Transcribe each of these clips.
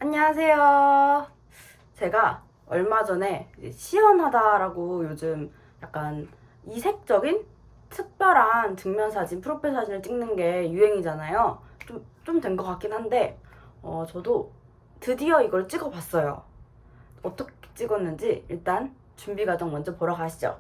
안녕하세요. 제가 얼마 전에 이제 시연하다라고 요즘 약간 이색적인 특별한 증명사진, 프로필 사진을 찍는 게 유행이잖아요. 좀 된 것 같긴 한데, 저도 드디어 이걸 찍어봤어요. 어떻게 찍었는지 일단 준비 과정 먼저 보러 가시죠.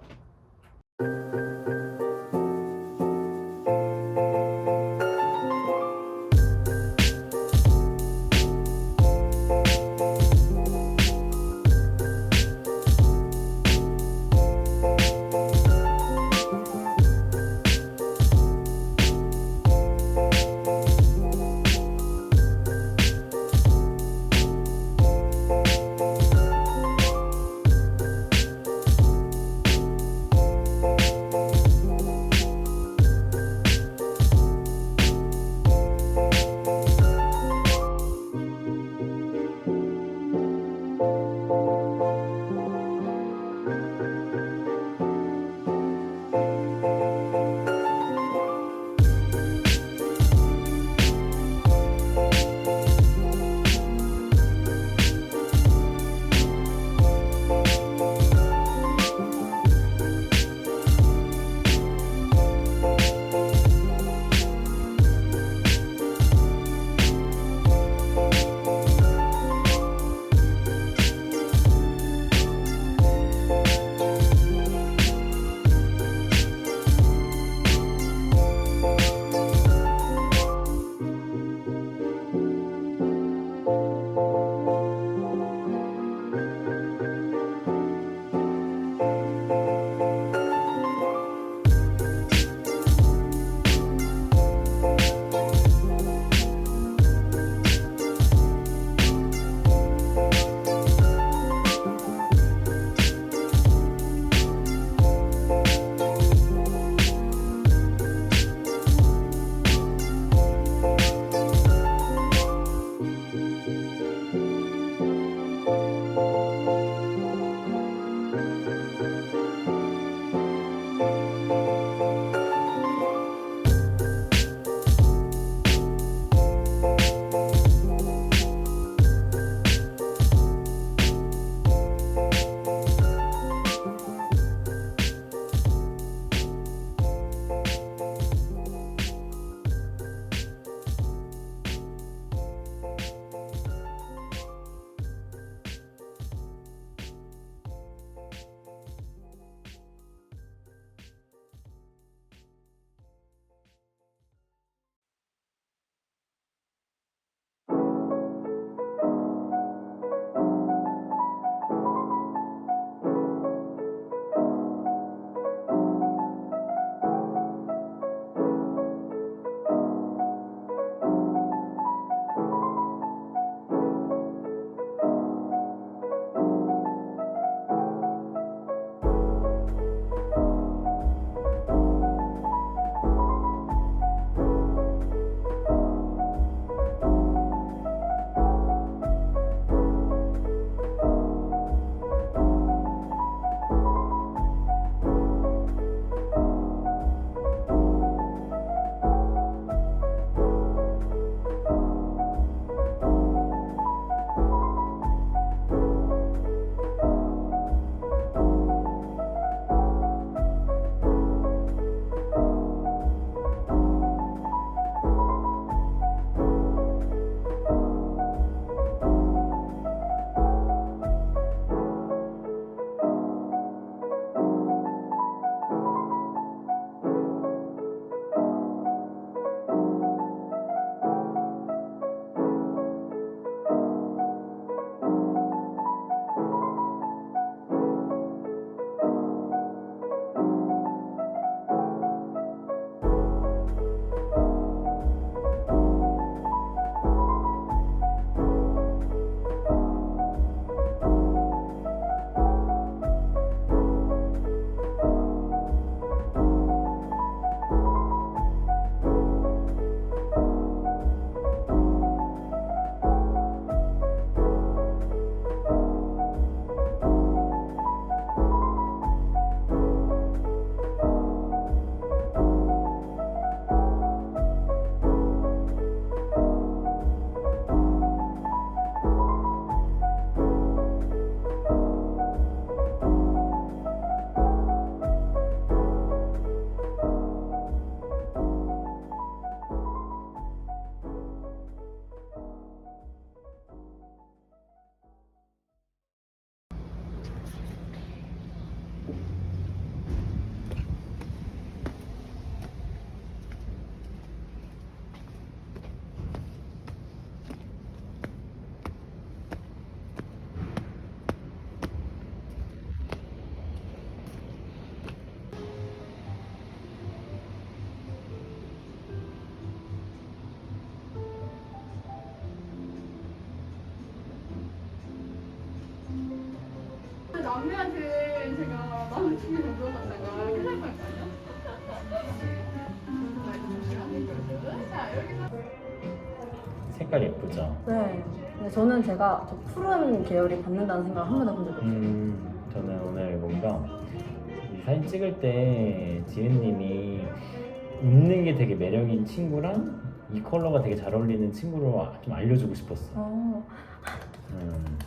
막내한테 제가 마음 준비 정도 갖다가 이렇게 할 거예요. 자, 여기서 색깔 예쁘죠? 네. 근데 저는 제가 저 푸른 계열이 받는다는 생각을 한 번도 해본 적이 없어요. 저는 오늘 뭔가 이 사진 찍을 때 지은님이 웃는 게 되게 매력인 친구랑 이 컬러가 되게 잘 어울리는 친구로 좀 알려주고 싶었어. 음.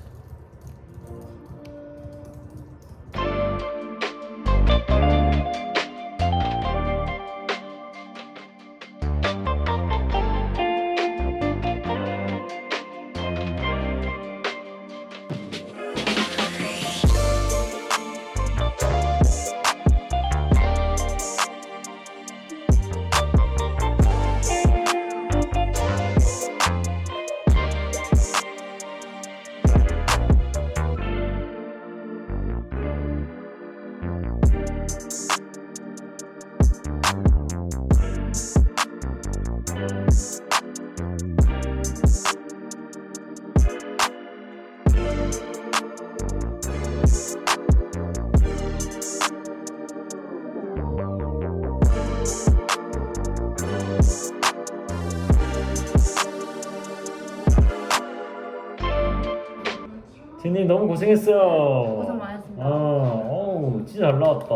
지은님 너무 고생했어요. 고생 많으셨습니다. 어우 진짜 잘 나왔다.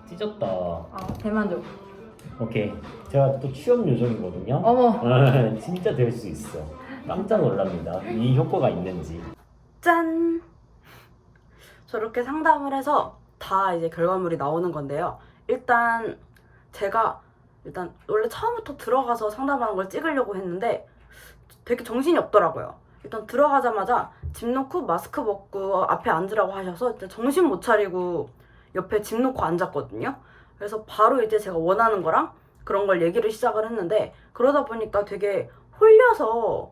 찢었다. 대만족. 오케이. 제가 또 취업 요정이거든요. 어머. 진짜 될 수 있어. 깜짝 놀랍니다. 이 효과가 있는지. 짠! 저렇게 상담을 해서 다 이제 결과물이 나오는 건데요. 일단 제가 원래 처음부터 들어가서 상담하는 걸 찍으려고 했는데 되게 정신이 없더라고요. 일단 들어가자마자 집 놓고 마스크 벗고 앞에 앉으라고 하셔서 일단 정신 못 차리고 옆에 집 놓고 앉았거든요. 그래서 바로 이제 제가 원하는 거랑 그런 걸 얘기를 시작을 했는데 그러다 보니까 되게 홀려서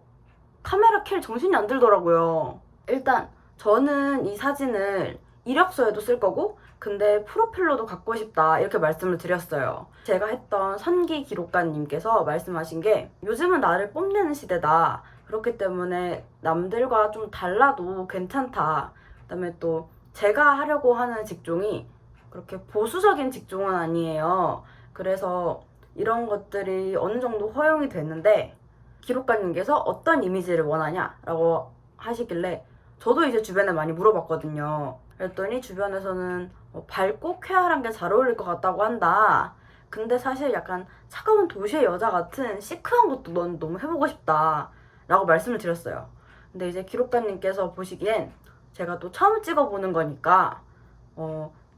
카메라 켤 정신이 안 들더라고요. 일단 저는 이 사진을 이력서에도 쓸 거고 근데 프로필로도 갖고 싶다 이렇게 말씀을 드렸어요. 제가 했던 선기 기록관님께서 말씀하신 게 요즘은 나를 뽐내는 시대다. 그렇기 때문에 남들과 좀 달라도 괜찮다. 그다음에 또 제가 하려고 하는 직종이 그렇게 보수적인 직종은 아니에요. 그래서 이런 것들이 어느 정도 허용이 됐는데 기록관님께서 어떤 이미지를 원하냐라고 하시길래 저도 이제 주변에 많이 물어봤거든요. 그랬더니 주변에서는 밝고 쾌활한 게 잘 어울릴 것 같다고 한다. 근데 사실 약간 차가운 도시의 여자 같은 시크한 것도 넌 너무 해보고 싶다 라고 말씀을 드렸어요. 근데 이제 기록관님께서 보시기엔 제가 또 처음 찍어보는 거니까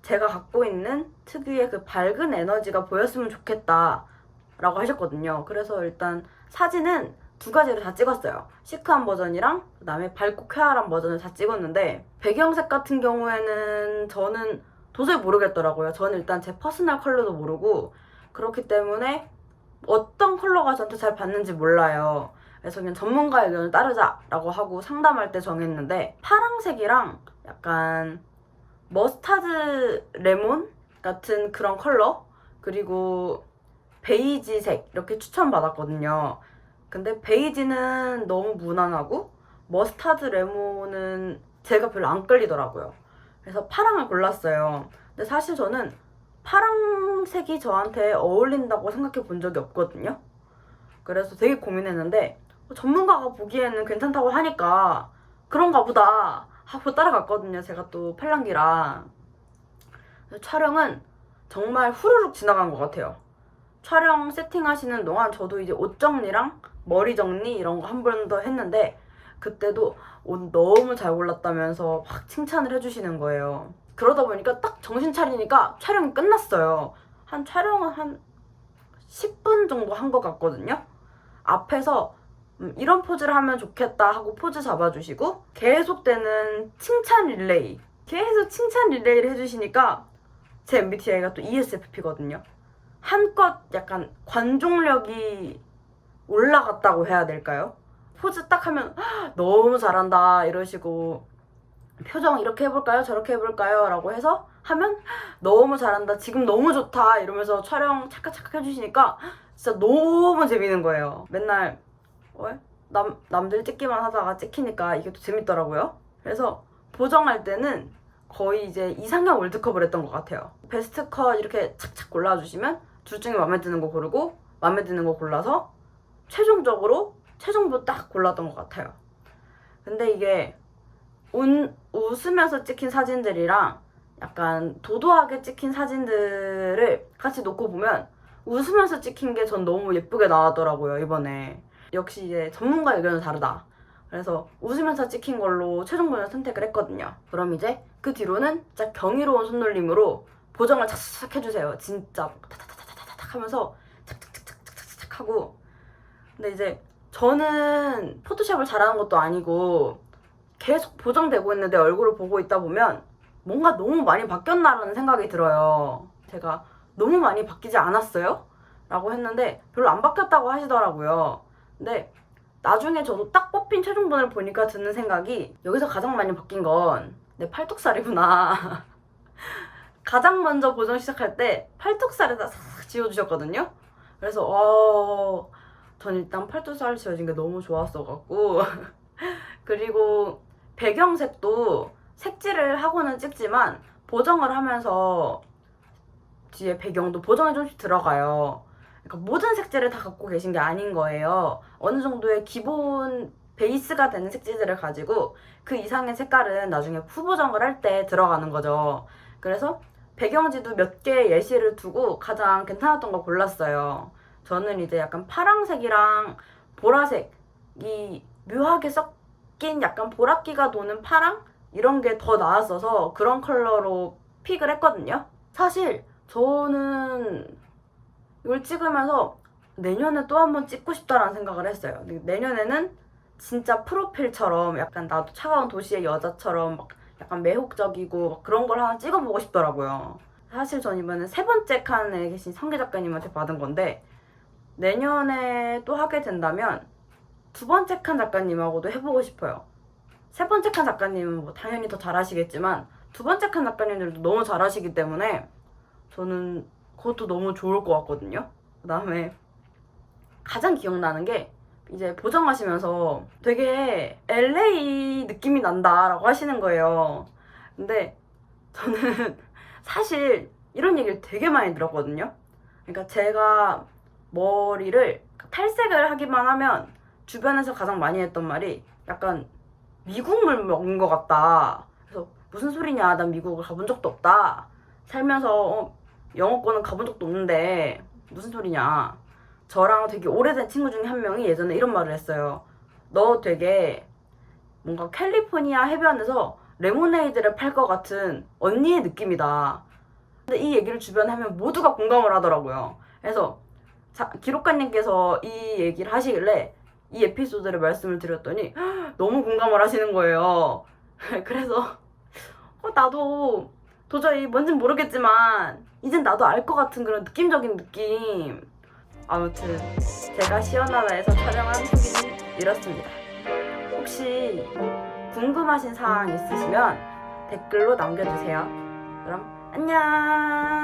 제가 갖고 있는 특유의 그 밝은 에너지가 보였으면 좋겠다 라고 하셨거든요. 그래서 일단 사진은 두 가지를 다 찍었어요. 시크한 버전이랑 그 다음에 밝고 쾌활한 버전을 다 찍었는데 배경색 같은 경우에는 저는 도저히 모르겠더라고요. 저는 일단 제 퍼스널 컬러도 모르고 그렇기 때문에 어떤 컬러가 저한테 잘 받는지 몰라요. 그래서 그냥 전문가의 의견을 따르자라고 하고 상담할 때 정했는데 파랑색이랑 약간 머스타드 레몬 같은 그런 컬러 그리고 베이지색 이렇게 추천받았거든요. 근데 베이지는 너무 무난하고 머스타드 레몬은 제가 별로 안 끌리더라고요. 그래서 파랑을 골랐어요. 근데 사실 저는 파랑색이 저한테 어울린다고 생각해 본 적이 없거든요. 그래서 되게 고민했는데 전문가가 보기에는 괜찮다고 하니까 그런가 보다 하고 따라갔거든요. 제가 또 팔랑귀라. 촬영은 정말 후루룩 지나간 것 같아요. 촬영 세팅하시는 동안 저도 이제 옷 정리랑 머리 정리 이런 거 한 번 더 했는데 그때도 옷 너무 잘 골랐다면서 막 칭찬을 해주시는 거예요. 그러다 보니까 딱 정신 차리니까 촬영이 끝났어요. 촬영은 한 10분 정도 한 것 같거든요. 앞에서 이런 포즈를 하면 좋겠다 하고 포즈 잡아주시고 계속되는 칭찬 릴레이 계속 칭찬 릴레이를 해주시니까 제 MBTI가 또 ESFP거든요. 한껏 약간 관종력이 올라갔다고 해야 될까요? 포즈 딱 하면 너무 잘한다 이러시고 표정 이렇게 해볼까요? 저렇게 해볼까요? 라고 해서 하면 너무 잘한다 지금 너무 좋다 이러면서 촬영 찰칵찰칵 해주시니까 진짜 너무 재밌는 거예요. 맨날 남들 찍기만 하다가 찍히니까 이게 또 재밌더라고요. 그래서 보정할 때는 거의 이제 이상형 월드컵을 했던 것 같아요. 베스트 컷 이렇게 착착 골라주시면 둘 중에 마음에 드는 거 고르고 마음에 드는 거 골라서 최종적으로 최종부 딱 골랐던 것 같아요. 근데 이게 웃으면서 찍힌 사진들이랑 약간 도도하게 찍힌 사진들을 같이 놓고 보면 웃으면서 찍힌 게 전 너무 예쁘게 나왔더라고요, 이번에. 역시 이제 전문가 의견은 다르다. 그래서 웃으면서 찍힌 걸로 최종본을 선택을 했거든요. 그럼 이제 그 뒤로는 진짜 경이로운 손놀림으로 보정을 착착착 해주세요. 진짜 타타타타타탁 하면서 착착착착착착 하고. 근데 이제 저는 포토샵을 잘하는 것도 아니고 계속 보정되고 있는데 얼굴을 보고 있다 보면 뭔가 너무 많이 바뀌었나라는 생각이 들어요. 제가 너무 많이 바뀌지 않았어요? 라고 했는데 별로 안 바뀌었다고 하시더라고요. 근데 나중에 저도 딱 뽑힌 최종본을 보니까 드는 생각이 여기서 가장 많이 바뀐 건 내 팔뚝살이구나. 가장 먼저 보정 시작할 때 팔뚝살에다 싹 지워주셨거든요. 그래서 전 일단 팔뚝살 지워진 게 너무 좋았어갖고 그리고 배경색도 색칠을 하고는 찍지만 보정을 하면서 뒤에 배경도 보정이 조금씩 들어가요. 그러니까 모든 색질을 다 갖고 계신 게 아닌 거예요. 어느 정도의 기본 베이스가 되는 색질들을 가지고 그 이상의 색깔은 나중에 후보정을 할 때 들어가는 거죠. 그래서 배경지도 몇 개 예시를 두고 가장 괜찮았던 거 골랐어요. 저는 이제 약간 파랑색이랑 보라색이 묘하게 섞인 약간 보랏기가 도는 파랑? 이런 게 더 나았어서 그런 컬러로 픽을 했거든요. 사실 저는 이걸 찍으면서 내년에 또 한 번 찍고 싶다라는 생각을 했어요. 내년에는 진짜 프로필처럼 약간 나도 차가운 도시의 여자처럼 막 약간 매혹적이고 막 그런 걸 하나 찍어보고 싶더라고요. 사실 전 이번에 3번째 칸에 계신 성기 작가님한테 받은 건데 내년에 또 하게 된다면 2번째 칸 작가님하고도 해보고 싶어요. 3번째 칸 작가님은 뭐 당연히 더 잘하시겠지만 2번째 칸 작가님들도 너무 잘하시기 때문에 저는 그것도 너무 좋을 것 같거든요. 그 다음에 가장 기억나는 게 이제 보정하시면서 되게 LA 느낌이 난다라고 하시는 거예요. 근데 저는 사실 이런 얘기를 되게 많이 들었거든요. 그러니까 제가 머리를 탈색을 하기만 하면 주변에서 가장 많이 했던 말이 약간 미국물 먹은 것 같다. 그래서 무슨 소리냐, 난 미국을 가본 적도 없다. 살면서 영어권은 가본 적도 없는데 무슨 소리냐. 저랑 되게 오래된 친구 중에 한 명이 예전에 이런 말을 했어요. 너 되게 뭔가 캘리포니아 해변에서 레모네이드를 팔 것 같은 언니의 느낌이다. 근데 이 얘기를 주변에 하면 모두가 공감을 하더라고요. 그래서 기록가님께서 이 얘기를 하시길래 이 에피소드를 말씀을 드렸더니 너무 공감을 하시는 거예요. 그래서 나도 도저히 뭔진 모르겠지만 이젠 나도 알 것 같은 그런 느낌적인 느낌. 아무튼 제가 시원하다에서 촬영한 후기는 이렇습니다. 혹시 궁금하신 사항 있으시면 댓글로 남겨주세요. 그럼 안녕.